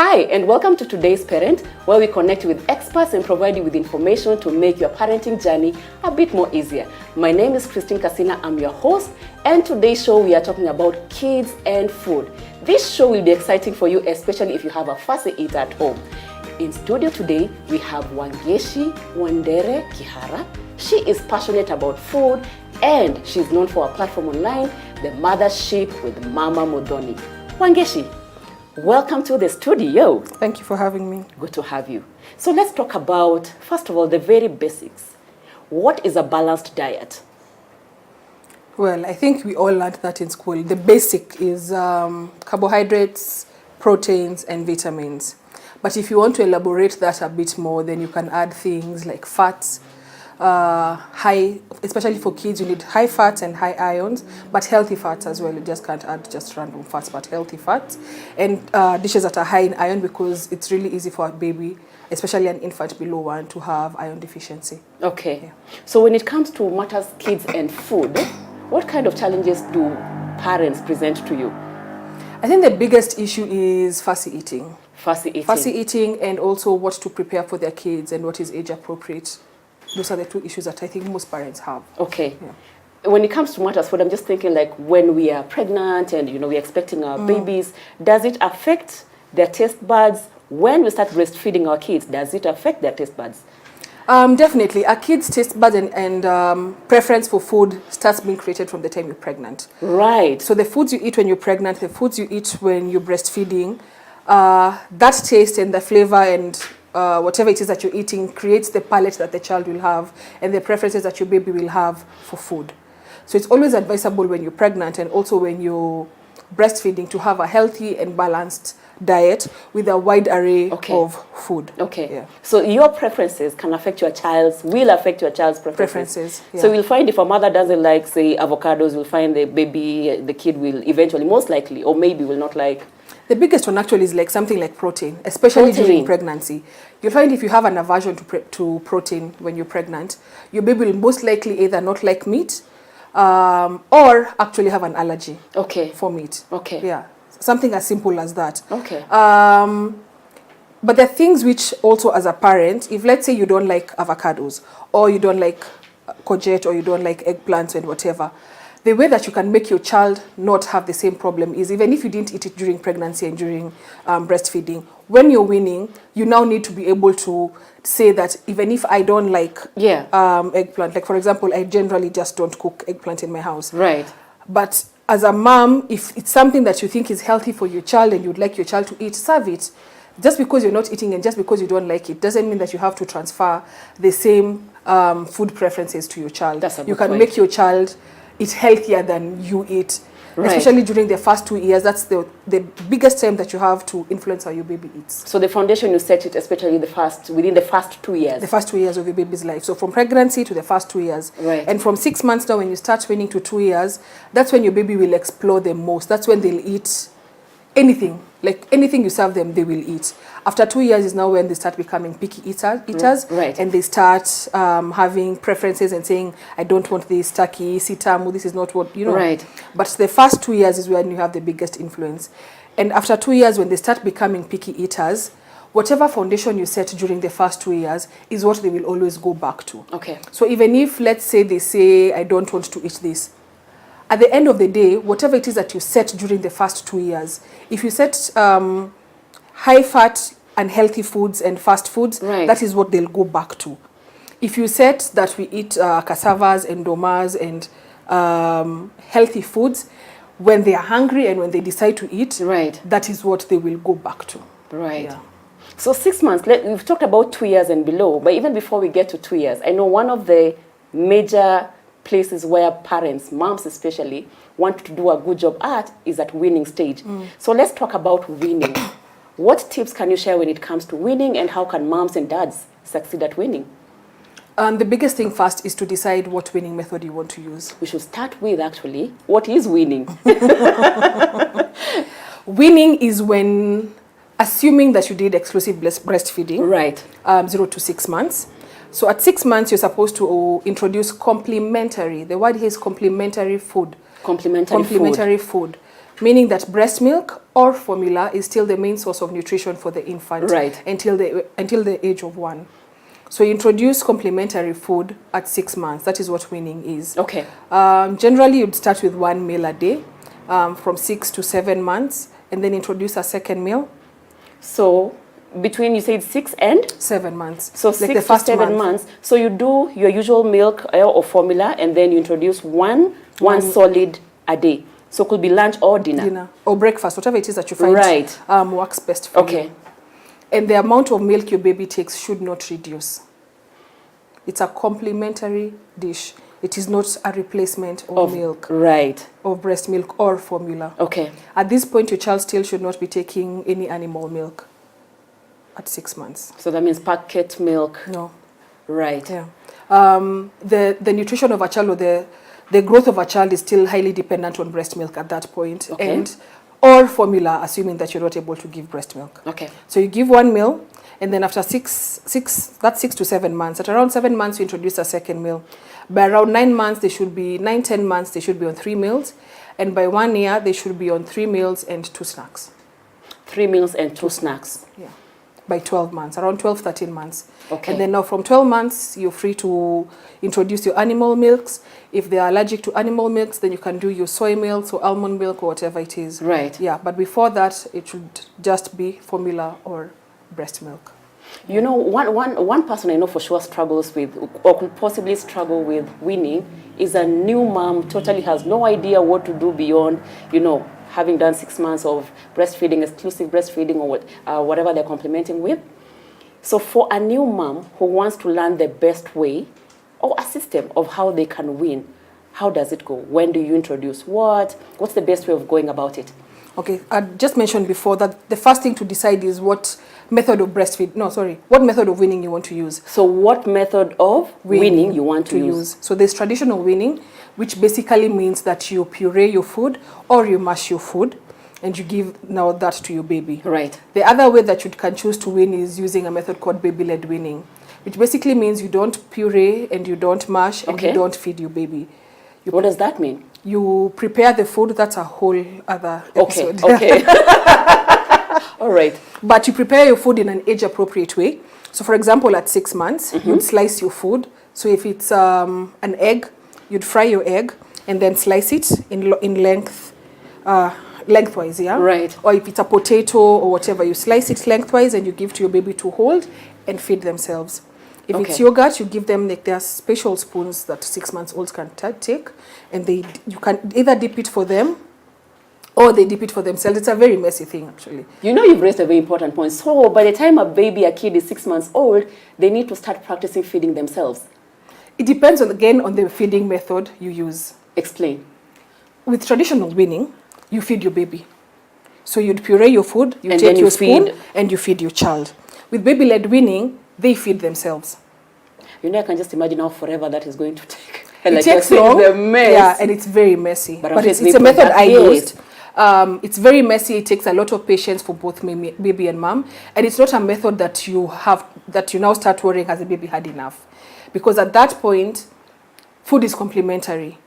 Hi, and welcome to Today's Parent, where we connect with experts and provide you with information to make your parenting journey a bit more easier. My name is Christine Casina, I'm your host, and today's show we are talking about kids and food. This show will be exciting for you, especially if you have a fussy eater at home. In studio today, we have Wangeshi Wandere Kihara. She is passionate about food, and she's known for her platform online, The Mothership with Mama Modoni. Wangeshi, welcome to the studio. Thank you for having me. Good to have you. So let's talk about, first of all, the very basics. What is a balanced diet? Well, I think we all learned that in school. The basic is carbohydrates, proteins, and vitamins. But if you want to elaborate that a bit more, then you can add things like fats, especially for kids, you need high fats and high ions, but healthy fats as well. You just can't add just random fats, but healthy fats. And dishes that are high in iron, because it's really easy for a baby, especially an infant below 1, to have iron deficiency. Okay. Yeah. So when it comes to matters kids and food, what kind of challenges do parents present to you? I think the biggest issue is fussy eating. Fussy eating. Fussy eating, and also what to prepare for their kids and what is age appropriate. Those are the two issues that I think most parents have. Okay. Yeah. When it comes to matters food, I'm just thinking like when we are pregnant and we're expecting our babies, does it affect their taste buds? When we start breastfeeding our kids, does it affect their taste buds? Definitely. A kid's taste buds and preference for food starts being created from the time you're pregnant. Right. So the foods you eat when you're pregnant, the foods you eat when you're breastfeeding, that taste and the flavor and whatever it is that you're eating creates the palate that the child will have and the preferences that your baby will have for food. So it's always advisable when you're pregnant and also when you're breastfeeding to have a healthy and balanced diet with a wide array of food. Okay. Yeah. So your preferences will affect your child's preferences. Yeah. So we'll find if a mother doesn't like, say, avocados, we'll find the kid will eventually, most likely, or maybe will not like. The biggest one actually is like something like protein, especially during pregnancy. You'll find if you have an aversion to protein when you're pregnant, your baby will most likely either not like meat or actually have an allergy for meat. Okay. Yeah. Something as simple as that. Okay. But there are things which also as a parent, if let's say you don't like avocados or you don't like courgette or you don't like eggplants and whatever, the way that you can make your child not have the same problem is even if you didn't eat it during pregnancy and during breastfeeding, when you're weaning, you now need to be able to say that even if I don't like eggplant, like for example, I generally just don't cook eggplant in my house. Right. But as a mom, if it's something that you think is healthy for your child and you'd like your child to eat, serve it. Just because you're not eating and just because you don't like it doesn't mean that you have to transfer the same food preferences to your child. That's a good you can point. make your child eat healthier than you eat. Right. Especially during the first 2 years, that's the biggest time that you have to influence how your baby eats. So the foundation you set it, especially within the first 2 years. The first 2 years of your baby's life. So from pregnancy to the first 2 years. Right. And from 6 months now, when you start weaning to 2 years, that's when your baby will explore the most. That's when they'll eat anything. Like anything you serve them, they will eat. After 2 years is now when they start becoming picky eaters. Right. And they start having preferences and saying, I don't want this turkey, sitamu, this is not what, Right. But the first 2 years is when you have the biggest influence. And after 2 years, when they start becoming picky eaters, whatever foundation you set during the first 2 years is what they will always go back to. Okay. So even if, let's say, they say, I don't want to eat this, at the end of the day, whatever it is that you set during the first 2 years, if you set high fat and healthy foods and fast foods, that is what they'll go back to. If you set that we eat cassavas and domas and healthy foods, when they are hungry and when they decide to eat, that is what they will go back to. Right. Yeah. So 6 months, we've talked about 2 years and below, but even before we get to 2 years, I know one of the major places where parents, moms especially, want to do a good job at is at weaning stage. So let's talk about weaning. What tips can you share when it comes to weaning, and how can moms and dads succeed at weaning? The biggest thing first is to decide what weaning method you want to use. We should start with actually, what is weaning? Weaning is when, assuming that you did exclusive breastfeeding, 0 to 6 months. So at 6 months, you're supposed to introduce complementary. The word here is complementary food. Complementary food. meaning that breast milk or formula is still the main source of nutrition for the infant Right. until the age of 1. So you introduce complementary food at 6 months. That is what weaning is. Okay. Generally, you'd start with 1 meal a day from 6 to 7 months, and then introduce a second meal. So between, you said 6 and 7 months. so Like 6 the to first 7 month. months. So you do your usual milk or formula, and then you introduce one solid a day. So it could be lunch or dinner. Or breakfast, whatever it is that you find Right. works best for you. Okay. And the amount of milk your baby takes should not reduce. It's a complementary dish. It is not a replacement of milk, Right. of breast milk or formula. Okay. At this point, your child still should not be taking any animal milk at 6 months. So that means packet milk. No. Right. Yeah. The nutrition of a child, or the growth of a child, is still highly dependent on breast milk at that point. Okay. And or formula, assuming that you're not able to give breast milk. Okay. So you give 1 meal, and then after 6 to 7 months, at around 7 months, you introduce a second meal. By around 9 months, 10 months, they should be on 3 meals. And by 1 year, they should be on 3 meals and 2 snacks. 3 meals and 2 snacks. Yeah. By 12 months, around 12, 13 months. Okay. And then now from 12 months, you're free to introduce your animal milks. If they are allergic to animal milks, then you can do your soy milk or almond milk or whatever it is. Right. Yeah, but before that, it should just be formula or breast milk. You know, one person I know for sure struggles with, or could possibly struggle with weaning, is a new mom, totally has no idea what to do beyond, you know, having done 6 months of breastfeeding, exclusive breastfeeding, or whatever they're complementing with. So for a new mom who wants to learn the best way or a system of how they can wean, how does it go? When do you introduce what? What's the best way of going about it? Okay, I just mentioned before that the first thing to decide is what method of what method of weaning you want to use. So what method of weaning you want to use? So there's traditional weaning, which basically means that you puree your food or you mash your food, and you give now that to your baby. Right. The other way that you can choose to wean is using a method called baby-led weaning, which basically means you don't puree and you don't mash and you don't feed your baby. What does that mean? You prepare the food. That's a whole other episode. Okay. All right. But you prepare your food in an age-appropriate way. So, for example, at 6 months, you'd slice your food. So if it's an egg, you'd fry your egg and then slice it in lengthwise, yeah? Right. Or if it's a potato or whatever, you slice it lengthwise and you give to your baby to hold and feed themselves. If it's yogurt, you give them, like, there are special spoons that 6 months olds can take, and you can either dip it for them or they dip it for themselves. It's a very messy thing, actually. You know, you've raised a very important point. So by the time a kid is 6 months old, they need to start practicing feeding themselves. It depends, on the feeding method you use. Explain. With traditional weaning, you feed your baby. So you'd puree your food, you And take then your you spoon, feed. and you feed your child. With baby-led weaning, they feed themselves. You know, I can just imagine how forever that is going to take. It takes long. It's a mess. Yeah, and it's very messy. But it's a method I used. It's very messy. It takes a lot of patience for both baby and mom. And it's not a method that you now start worrying, has the baby had enough? Because at that point, food is complementary,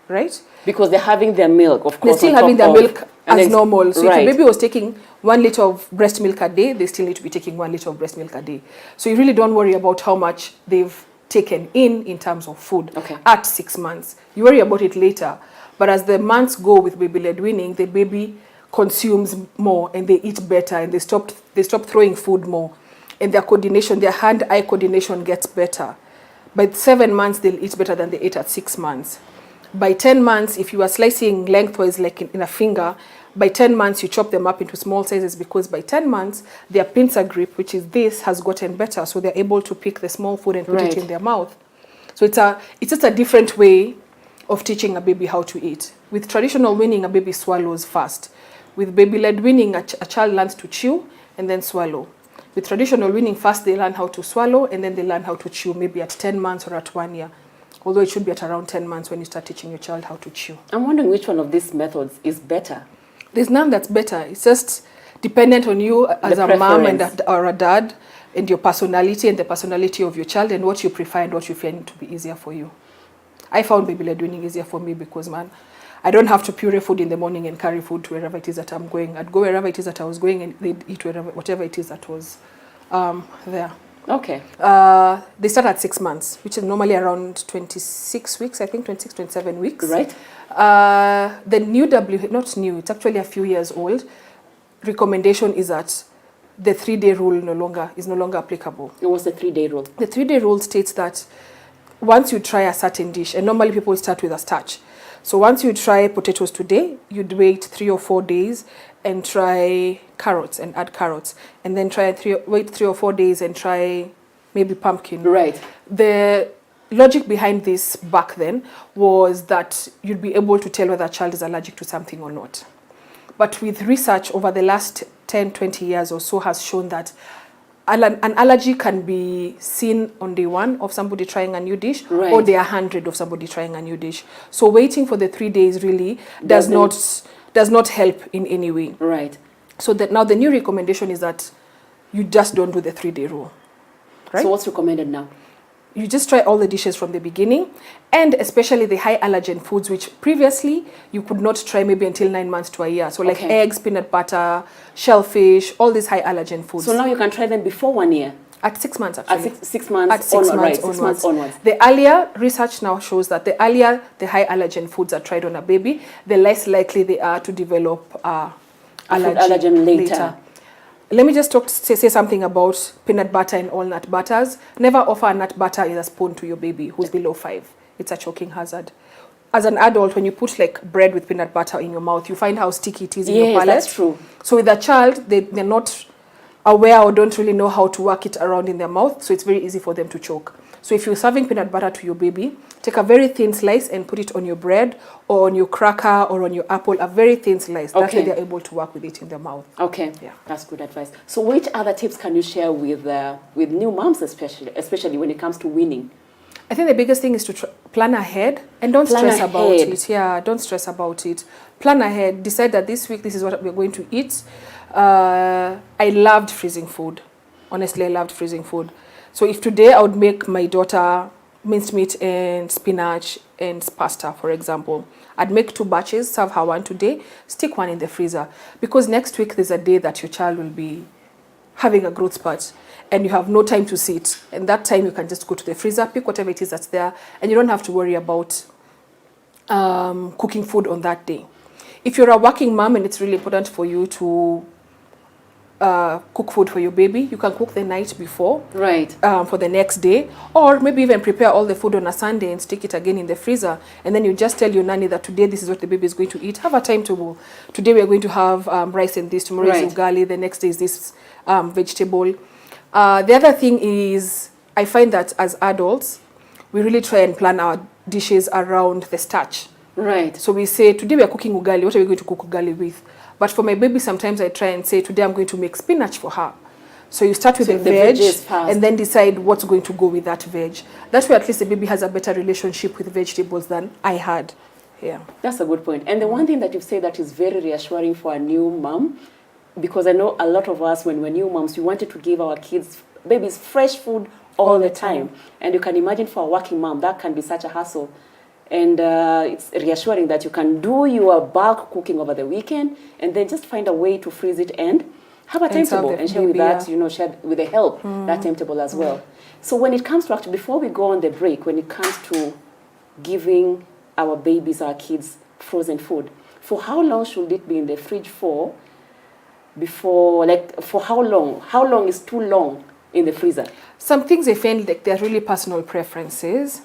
right? Because they're having their milk, of course. They're still having their milk as normal. So if right. your baby was taking 1 liter of breast milk a day, they still need to be taking 1 liter of breast milk a day. So you really don't worry about how much they've taken in terms of food at 6 months. You worry about it later. But as the months go with baby-led weaning, the baby consumes more and they eat better and they stop throwing food more. And their coordination, their hand-eye coordination gets better. By 7 months, they'll eat better than they ate at 6 months. By 10 months, if you are slicing lengthwise like in a finger, by 10 months, you chop them up into small sizes, because by 10 months, their pincer grip, which is this, has gotten better. So they're able to pick the small food and put it in their mouth. So it's just a different way of teaching a baby how to eat. With traditional weaning, a baby swallows fast. With baby-led weaning, a child learns to chew and then swallow. With traditional weaning, first they learn how to swallow and then they learn how to chew, maybe at 10 months or at 1 year. Although it should be at around 10 months when you start teaching your child how to chew. I'm wondering which one of these methods is better. There's none that's better. It's just dependent on you as a mom or a dad, and your personality and the personality of your child, and what you prefer and what you find to be easier for you. I found baby-led weaning easier for me because, I don't have to puree food in the morning and carry food to wherever it is that I'm going. I'd go wherever it is that I was going, and they'd eat whatever it is that was there. Okay. They start at 6 months, which is normally around 26 weeks, I think, 26, 27 weeks. Right. The new not new, it's actually a few years old, recommendation is that the 3-day rule is no longer applicable. What's the 3-day rule? The 3-day rule states that once you try a certain dish, and normally people start with a starch. So once you try potatoes today, you'd wait 3 or 4 days and try carrots and add carrots. And then wait 3 or 4 days and try maybe pumpkin. Right. The logic behind this back then was that you'd be able to tell whether a child is allergic to something or not. But with research over the last 10, 20 years or so has shown that an allergy can be seen on day 1 of somebody trying a new dish, right, or day 100 of somebody trying a new dish. So waiting for the 3 days really does not help in any way. Right. So that now the new recommendation is that you just don't do the 3-day rule. Right? So what's recommended now? You just try all the dishes from the beginning, and especially the high allergen foods, which previously you could not try maybe until 9 months to a year. So like eggs, peanut butter, shellfish, all these high allergen foods. So now you can try them before 1 year? At 6 months, actually. At 6 months, at 6 months, right, onwards. 6 months onwards. The earlier, research now shows that the earlier the high allergen foods are tried on a baby, the less likely they are to develop allergen later. Let me just say something about peanut butter and all nut butters. Never offer a nut butter in a spoon to your baby who's below 5. It's a choking hazard. As an adult, when you put like bread with peanut butter in your mouth, you find how sticky it is in your palate. That's true. So with a child, they're not aware or don't really know how to work it around in their mouth, so it's very easy for them to choke. So if you're serving peanut butter to your baby, take a very thin slice and put it on your bread or on your cracker or on your apple, a very thin slice. That way they're able to work with it in their mouth. Okay, yeah, that's good advice. So which other tips can you share with new moms, especially when it comes to weaning? I think the biggest thing is to plan ahead and don't stress about it. Yeah, don't stress about it. Plan ahead. Decide that this week this is what we're going to eat. I loved freezing food. Honestly, I loved freezing food. So if today I would make my daughter minced meat and spinach and pasta, for example, I'd make 2 batches, serve her 1 today, stick 1 in the freezer. Because next week there's a day that your child will be having a growth spurt and you have no time to sit. And that time you can just go to the freezer, pick whatever it is that's there, and you don't have to worry about cooking food on that day. If you're a working mom and it's really important for you to cook food for your baby, you can cook the night before, right, for the next day, or maybe even prepare all the food on a Sunday and stick it again in the freezer, and then you just tell your nanny that today this is what the baby is going to eat. Have a timetable. Today we are going to have rice and this, tomorrow is ugali, the next day is this vegetable. The other thing is, I find that as adults, we really try and plan our dishes around the starch. Right. So we say, today we are cooking ugali, what are we going to cook ugali with? But for my baby, sometimes I try and say, today I'm going to make spinach for her. So you start with the veg and then decide what's going to go with that veg. That way at least the baby has a better relationship with vegetables than I had. Yeah. That's a good point. And the one thing that you've said that is very reassuring for a new mom, because I know a lot of us, when we're new moms, we wanted to give our babies fresh food all the time. And you can imagine for a working mom, that can be such a hassle. And it's reassuring that you can do your bulk cooking over the weekend and then just find a way to freeze it and have a timetable and share with that, share with the help, that timetable as well. So when it comes to, actually, before we go on the break, when it comes to giving our babies, our kids, frozen food, for how long should it be in the fridge for? For how long? How long is too long in the freezer? Some things I find like they're really personal preferences.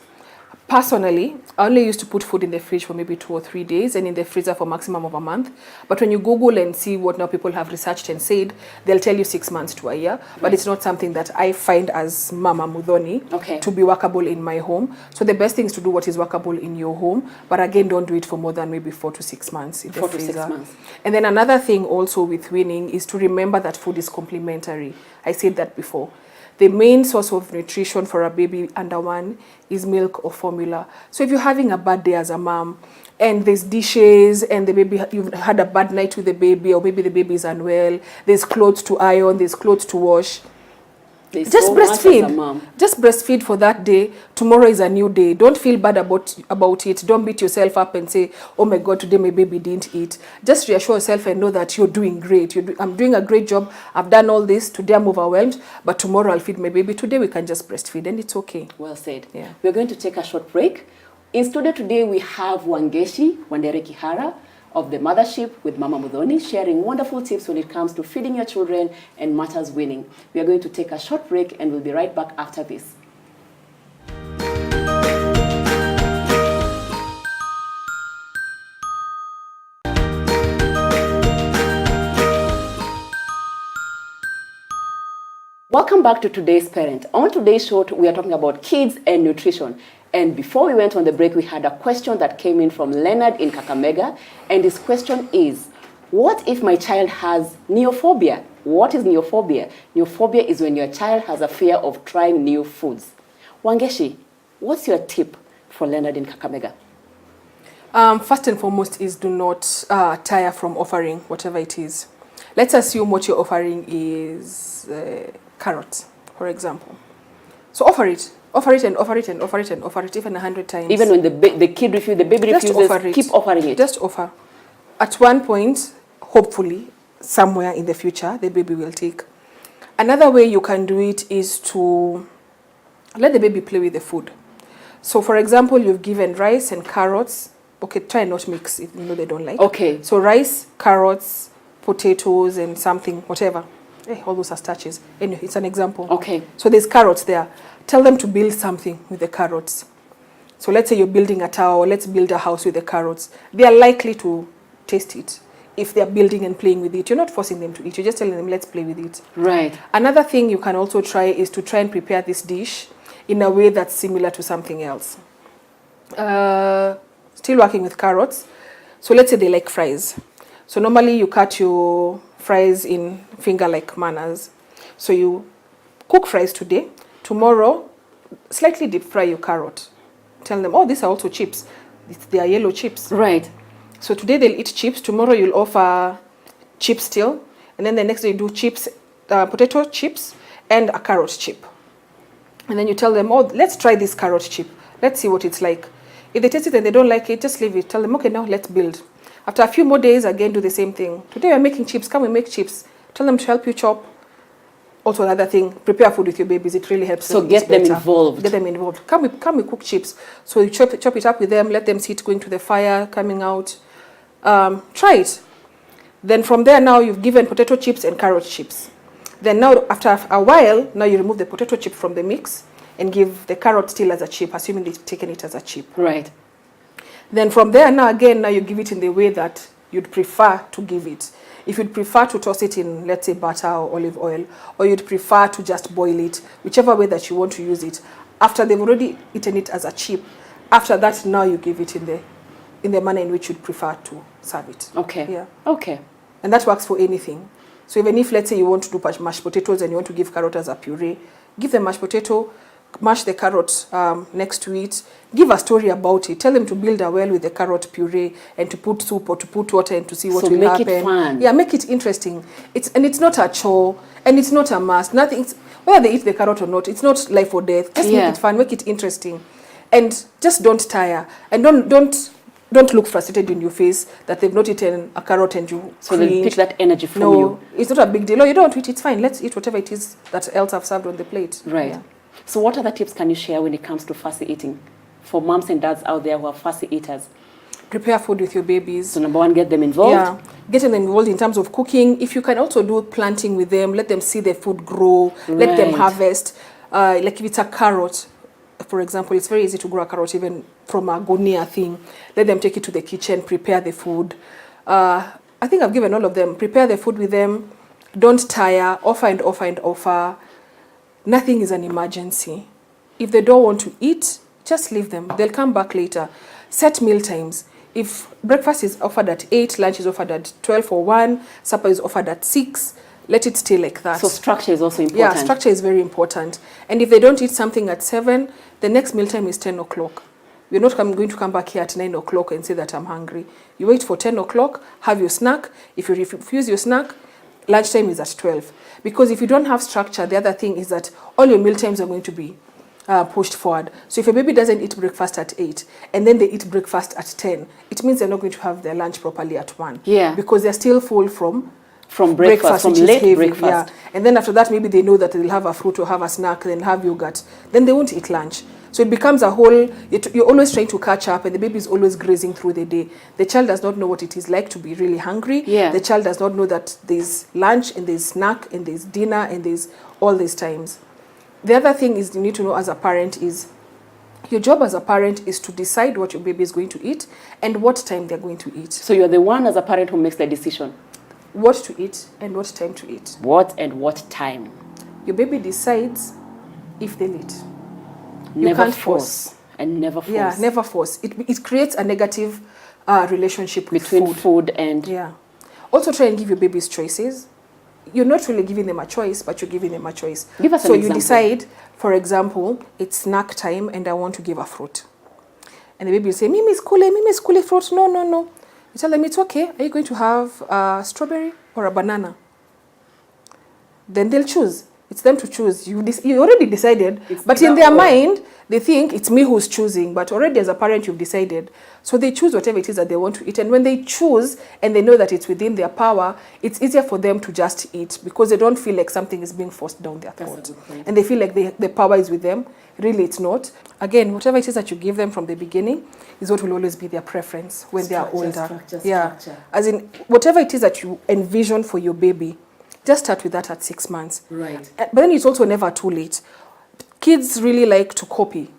Personally, I only used to put food in the fridge for maybe 2 or 3 days and in the freezer for maximum of a month. But when you Google and see what now people have researched and said, they'll tell you 6 months to a year. But it's not something that I find as Mama Mudhoni to be workable in my home. So the best thing is to do what is workable in your home. But again, don't do it for more than maybe 4 to 6 months in the freezer. 4 to 6 months. And then another thing also with weaning is to remember that food is complementary. I said that before. The main source of nutrition for a baby under 1 is milk or formula. So if you're having a bad day as a mom and there's dishes and the baby, you've had a bad night with the baby, or maybe the baby is unwell, there's clothes to iron, there's clothes to wash, There's just so much as a breastfeed. mom. Just breastfeed for that day. Tomorrow is a new day. Don't feel bad about it. Don't beat yourself up and say, oh my God, today my baby didn't eat. Just reassure yourself and know that you're doing great. I'm doing a great job. I've done all this. Today I'm overwhelmed, but tomorrow I'll feed my baby. Today we can just breastfeed and it's okay. Well said. Yeah. We're going to take a short break. In studio today we have Wandere Kihara of the Mothership with Mama Mudhoni, sharing wonderful tips when it comes to feeding your children and matters winning. We are going to take a short break and we'll be right back after this. Welcome back to Today's Parent. On today's show, we are talking about kids and nutrition. And before we went on the break, we had a question that came in from Leonard in Kakamega. And his question is, what if my child has neophobia? What is neophobia? Neophobia is when your child has a fear of trying new foods. Wangeshi, what's your tip for Leonard in Kakamega? First and foremost is do not tire from offering whatever it is. Let's assume what you're offering is carrots, for example. So offer it and offer it and offer it and offer it even 100 times. Even when the kid refuses, the baby Just refuses, offer it. keep offering it. Just offer. At one point, hopefully, somewhere in the future, the baby will take. Another way you can do it is to let the baby play with the food. So for example, you've given rice and carrots. Okay, try and not mix if you know they don't like. Okay. So rice, carrots, potatoes and something, whatever. All those are starches. Anyway, it's an example. Okay. So there's carrots there. Tell them to build something with the carrots. So let's say you're building a tower, let's build a house with the carrots. They are likely to taste it if they're building and playing with it. You're not forcing them to eat. You're just telling them, let's play with it. Right. Another thing you can also try is to try and prepare this dish in a way that's similar to something else. Still working with carrots. So let's say they like fries. So normally you cut your fries in finger-like manners. So you cook fries today. Tomorrow, slightly deep fry your carrot. Tell them, oh, these are also chips. They are yellow chips. Right. So today they'll eat chips. Tomorrow you'll offer chips still. And then the next day you do chips, potato chips and a carrot chip. And then you tell them, oh, let's try this carrot chip. Let's see what it's like. If they taste it and they don't like it, just leave it. Tell them, okay, now let's build. After a few more days, again, do the same thing. Today we're making chips. Come and make chips. Tell them to help you chop. Also another thing, prepare food with your babies. It really helps. So get them involved. Get them involved. Come we cook chips. So you chop it up with them. Let them see it going to the fire, coming out. Try it. Then from there, now you've given potato chips and carrot chips. Then now, after a while, now you remove the potato chip from the mix and give the carrot still as a chip, assuming they've taken it as a chip. Right. Then from there, now you give it in the way that you'd prefer to give it. If you'd prefer to toss it in, let's say, butter or olive oil, or you'd prefer to just boil it, whichever way that you want to use it. After they've already eaten it as a chip, after that, now you give it in the manner in which you'd prefer to serve it. Okay. Yeah. Okay. And that works for anything. So even if, let's say, you want to do mashed potatoes and you want to give carrot as a puree, give them mashed potato, mash the carrot next to it, give a story about it, tell them to build a well with the carrot puree and to put soup or to put water and to see what will happen. Make it fun. Yeah, make it interesting. It's not a chore and it's not a must. Nothing. Whether they eat the carrot or not, it's not life or death. Just make it fun, make it interesting, and just don't tire and don't look frustrated in your face that they've not eaten a carrot and you. So they'll pick that energy from you. No, it's not a big deal. Oh, you don't eat, it's fine. Let's eat whatever it is that else I've served on the plate. Right. Yeah. So what other tips can you share when it comes to fussy eating for moms and dads out there who are fussy eaters? Prepare food with your babies. So number one, get them involved. Yeah, get them involved in terms of cooking. If you can also do planting with them, let them see the food grow, let them harvest. Like if it's a carrot, for example, it's very easy to grow a carrot even from a gonia thing. Let them take it to the kitchen, prepare the food. I think I've given all of them. Prepare the food with them. Don't tire. Offer and offer and offer. Nothing is an emergency. If they don't want to eat, just leave them. They'll come back later. Set meal times. If breakfast is offered at 8, lunch is offered at 12 or 1, supper is offered at 6, let it stay like that. So structure is also important. Yeah, structure is very important. And if they don't eat something at 7, the next meal time is 10 o'clock. You're not going to come back here at 9 o'clock and say that I'm hungry. You wait for 10 o'clock, have your snack. If you refuse your snack, lunchtime is at 12. Because if you don't have structure, the other thing is that all your meal times are going to be pushed forward. So if a baby doesn't eat breakfast at 8 and then they eat breakfast at 10, it means they're not going to have their lunch properly at 1. Yeah. Because they're still full from breakfast, from which is late heavy. breakfast. Yeah. And then after that, maybe they know that they'll have a fruit or have a snack, then have yogurt. Then they won't eat lunch. So it becomes a whole, you're always trying to catch up, and the baby is always grazing through the day. The child does not know what it is like to be really hungry. Yeah. The child does not know that there's lunch and there's snack and there's dinner and there's all these times. The other thing is you need to know as a parent is your job as a parent is to decide what your baby is going to eat and what time they're going to eat. So you're the one as a parent who makes the decision. What to eat and what time to eat. What and what time. Your baby decides if they'll eat. You Never can't force. And never force. Yeah, never force. It creates a negative relationship with between food and... Yeah. Also try and give your babies choices. You're not really giving them a choice, but you're giving them a choice. Give us so an you example. decide, for example, it's snack time and I want to give a fruit. And the baby will say, Mimi, skule fruit. No, no, no. You tell them it's okay. Are you going to have a strawberry or a banana? Then they'll choose. It's them to choose. You already decided, but in their mind, they think it's me who's choosing. But already as a parent, you've decided. So they choose whatever it is that they want to eat. And when they choose and they know that it's within their power, it's easier for them to just eat because they don't feel like something is being forced down their throat. And they feel like the power is with them. Really, it's not. Again, whatever it is that you give them from the beginning is what will always be their preference when they are older. Structure. As in, whatever it is that you envision for your baby, just start with that at 6 months. Right. But then it's also never too late. Kids really like to copy.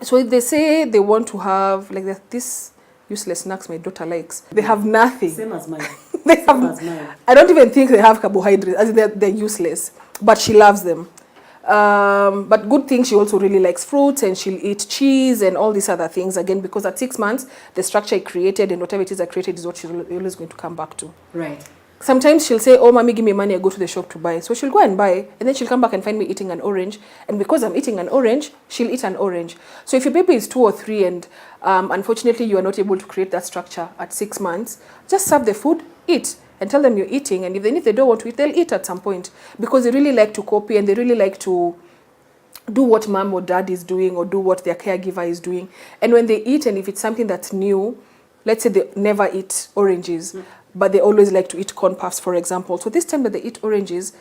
So if they say they want to have, like this useless snacks my daughter likes, they have nothing. Same as mine. Mine. I don't even think they have carbohydrates. As in they're useless. But she loves them. But good thing, she also really likes fruits and she'll eat cheese and all these other things. Again, because at 6 months, the structure I created and whatever it is I created is what she's always going to come back to. Right. Sometimes she'll say, oh, mommy, give me money, I go to the shop to buy. So she'll go and buy, and then she'll come back and find me eating an orange. And because I'm eating an orange, she'll eat an orange. So if your baby is 2 or 3 and unfortunately you are not able to create that structure at 6 months, just serve the food, eat, and tell them you're eating. And if they don't want to eat, they'll eat at some point. Because they really like to copy and they really like to do what mom or dad is doing or do what their caregiver is doing. And when they eat, and if it's something that's new, let's say they never eat oranges, but they always like to eat corn puffs, for example. So this time that they eat oranges,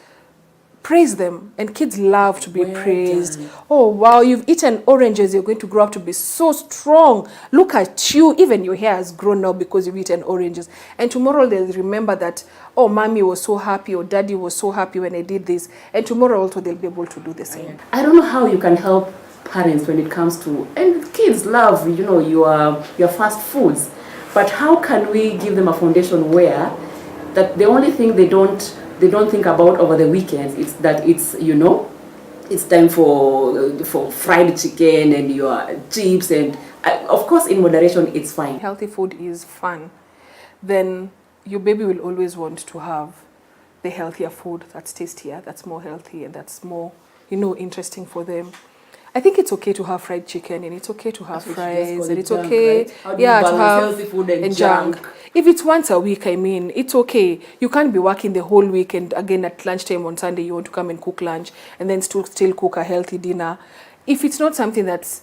praise them. And kids love to be praised. Oh, wow, you've eaten oranges. You're going to grow up to be so strong. Look at you. Even your hair has grown now because you've eaten oranges. And tomorrow they'll remember that, oh, mommy was so happy or daddy was so happy when I did this. And tomorrow also they'll be able to do the same. I don't know how you can help parents when it comes to, and kids love, your fast foods. But how can we give them a foundation where that the only thing they don't think about over the weekends is that it's time for fried chicken and your chips and of course in moderation it's fine. Healthy food is fun. Then your baby will always want to have the healthier food that's tastier, that's more healthy, and that's more interesting for them. I think it's okay to have fried chicken and it's okay to have fries and it's junk, okay, right? to have healthy food and junk. If it's once a week, it's okay. You can't be working the whole week and again at lunchtime on Sunday you want to come and cook lunch and then still cook a healthy dinner. If it's not something that's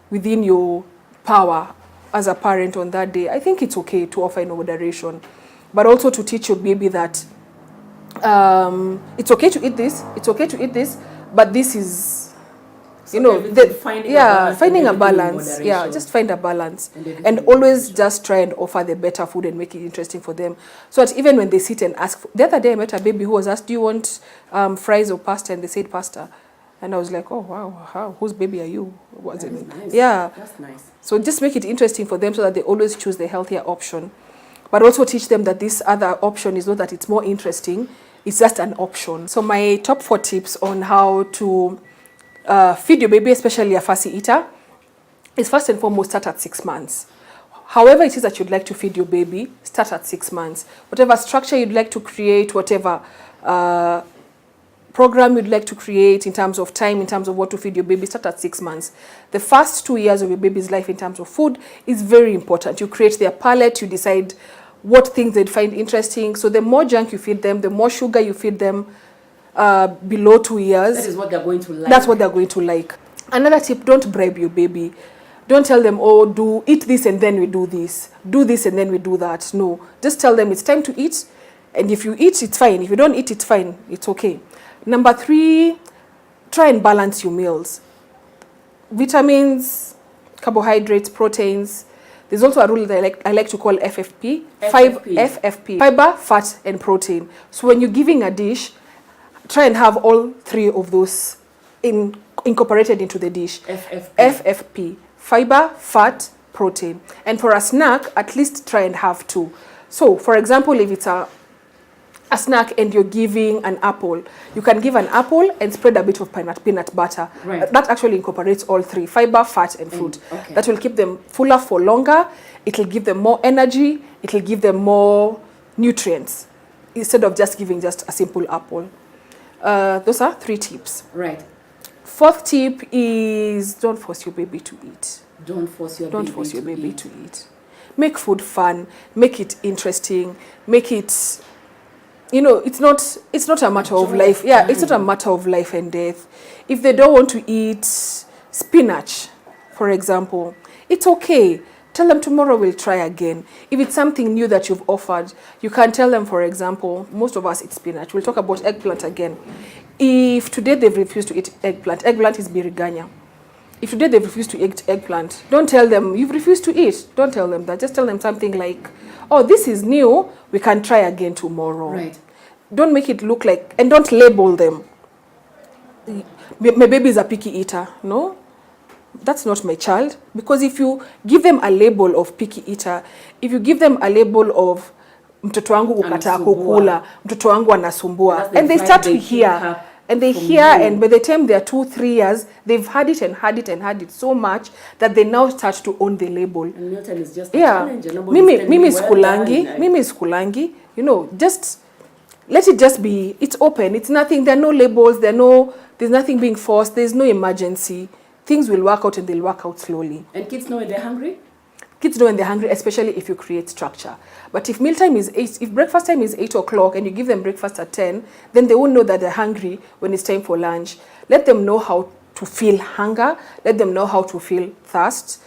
within your power as a parent on that day, I think it's okay to offer in moderation, but also to teach your baby that it's okay to eat this, but this is finding a balance. Yeah, just find a balance and always just try and offer the better food and make it interesting for them. So that even when they sit and ask, the other day I met a baby who was asked, do you want fries or pasta? And they said pasta. And I was like, oh, wow, whose baby are you? What's it? Nice. Yeah. That's nice. So just make it interesting for them so that they always choose the healthier option. But also teach them that this other option is not that it's more interesting, it's just an option. So my top 4 tips on how to feed your baby, especially a fussy eater, is first and foremost start at 6 months. However it is that you'd like to feed your baby, start at 6 months. Whatever structure you'd like to create, whatever program you'd like to create in terms of time, in terms of what to feed your baby, start at 6 months. The first 2 years of your baby's life in terms of food is very important. You create their palate, you decide what things they'd find interesting. So the more junk you feed them, the more sugar you feed them below 2 years. That is what they're going to like. That's what they're going to like. Another tip, don't bribe your baby. Don't tell them, oh, eat this and then we do this. Do this and then we do that. No, just tell them it's time to eat. And if you eat, it's fine. If you don't eat, it's fine. It's okay. Number 3, try and balance your meals. Vitamins, carbohydrates, proteins. There's also a rule that I like to call FFP. FFP. Fiber, fat, and protein. So when you're giving a dish, try and have all 3 of those incorporated into the dish. FFP. Fiber, fat, protein. And for a snack, at least try and have 2. So, for example, if it's a snack and you're giving an apple, you can give an apple and spread a bit of peanut butter. Right. That actually incorporates all 3, fiber, fat, and fruit. Okay. That will keep them fuller for longer. It will give them more energy. It will give them more nutrients instead of just giving just a simple apple. Those are 3 tips. Right. 4th tip is don't force your baby to eat. Don't force your baby to eat. Make food fun. Make it interesting. Make it, it's not a matter of life. Yeah, it's not a matter of life and death. If they don't want to eat spinach, for example, it's okay. Tell them tomorrow we'll try again. If it's something new that you've offered, you can tell them, for example, most of us eat spinach. We'll talk about eggplant again. If today they've refused to eat eggplant is biriganya. If today they've refused to eat eggplant, don't tell them you've refused to eat. Don't tell them that. Just tell them something like, oh, this is new. We can try again tomorrow. Right. Don't make it look like, and don't label them. My baby is a picky eater. No, that's not my child. Because if you give them a label of picky eater, if you give them a label of mtoto wangu ukataa kukula, mtoto wangu anasumbua, and they start to hear, and they hear, and by the time they are 2-3 years, they've had it and had it and had it so much that they now start to own the label. And Milton is just a challenge. Mimi skulangi, just let it just be. It's open. It's nothing. There are no labels. There's nothing being forced. There's no emergency. Things will work out and they'll work out slowly. And kids know when they're hungry? Kids know when they're hungry, especially if you create structure. But if mealtime is 8, if breakfast time is 8 o'clock and you give them breakfast at 10, then they won't know that they're hungry when it's time for lunch. Let them know how to feel hunger. Let them know how to feel thirst.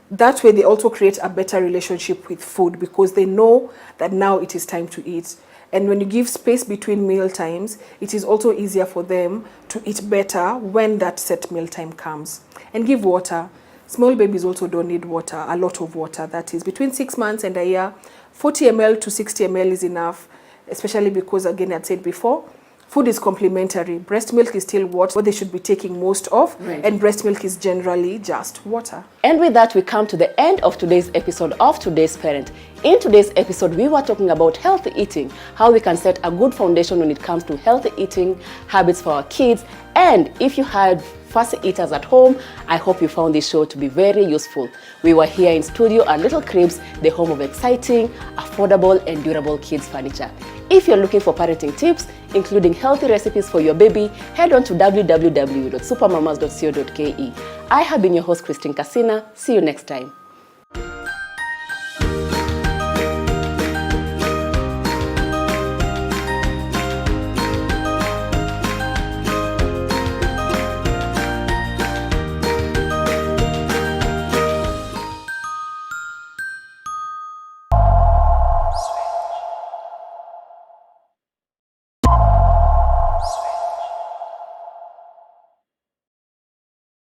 That way they also create a better relationship with food because they know that now it is time to eat. And when you give space between meal times, it is also easier for them to eat better when that set meal time comes. And give water. Small babies also don't need water, a lot of water. That is between 6 months and a year, 40 ml to 60 ml is enough, especially because, again, I said before, food is complementary. Breast milk is still what they should be taking most of, right. And breast milk is generally just water. And with that, we come to the end of today's episode of Today's Parent. In today's episode, we were talking about healthy eating, how we can set a good foundation when it comes to healthy eating habits for our kids. And if you had fussy eaters at home, I hope you found this show to be very useful. We were here in studio at Little Cribs, the home of exciting, affordable, and durable kids furniture. If you're looking for parenting tips, including healthy recipes for your baby, head on to www.supermamas.co.ke. I have been your host, Christine Casina. See you next time.